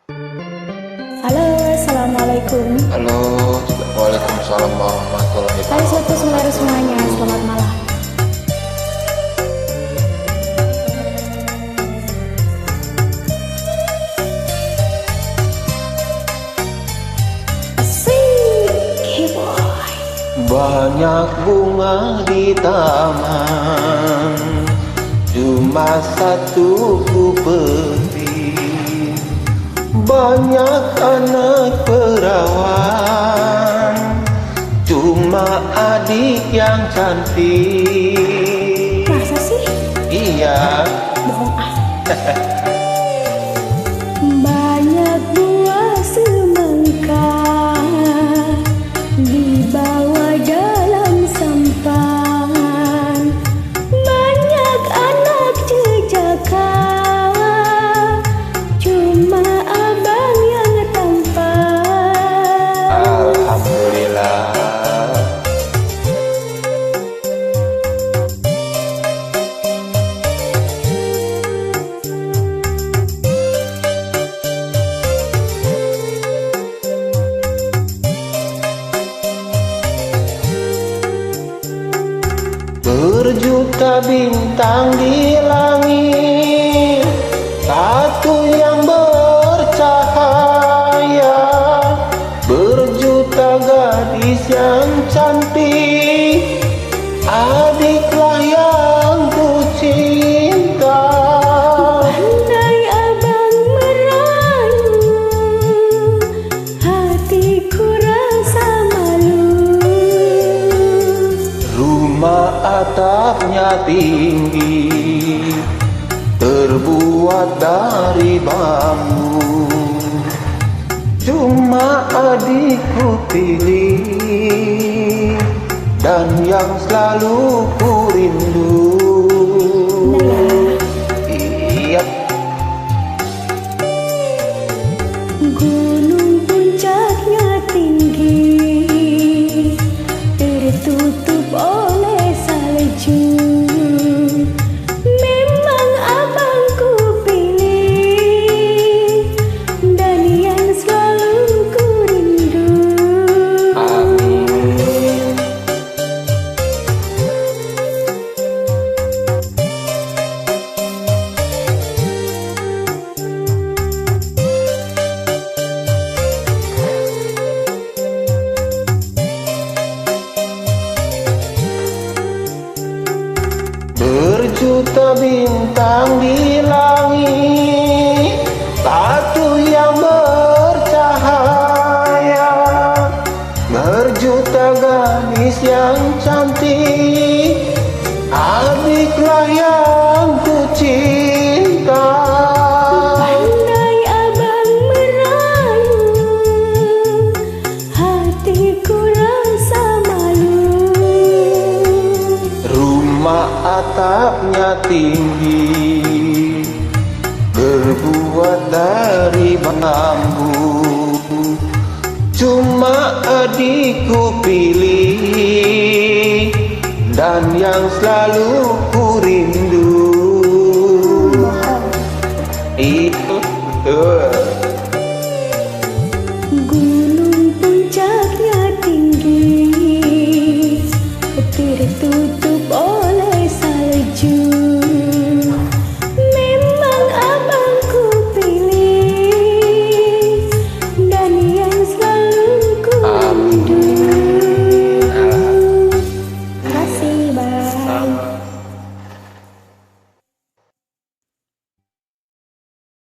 Halo, assalamualaikum. Halo, waalaikumsalam warahmatullahi Hai sobat semuanya, selamat malam. Asik, hey boy. Banyak bunga di taman, cuma satu ku petik. Banyak anak perawan, cuma adik yang cantik. Masa sih? Iya. Bohong ah. Banyak buah semangka dibawa dalam sampan. Banyak anak jejaka, cuma abang yang tampan. Alhamdulillah. Berjuta bintang di langit, satu yang bercahaya. Berjuta gadis yang cantik, adiklah yang ku cinta. Pandai abang merayu, hatiku rasa malu. Rumah atapnya tinggi, terbuat dari bambu. Cuma adikku pilih, dan yang selalu ku rindu. Iya. Gunung puncaknya tinggi, tertutup oleh salju. Memang abangku pilih, dan yang selalu ku rindu. Amin. Berjuta bintang di langit, satu yang bercahaya. Berjuta gadis yang cantik, adiklah yang ku cinta. Pandai abang merayu, hatiku rasa malu. Rumah atapnya tinggi, berbuat dari bambu. Cuma adikku pilih, dan yang selalu ku rindu. Bohong. Itu betul.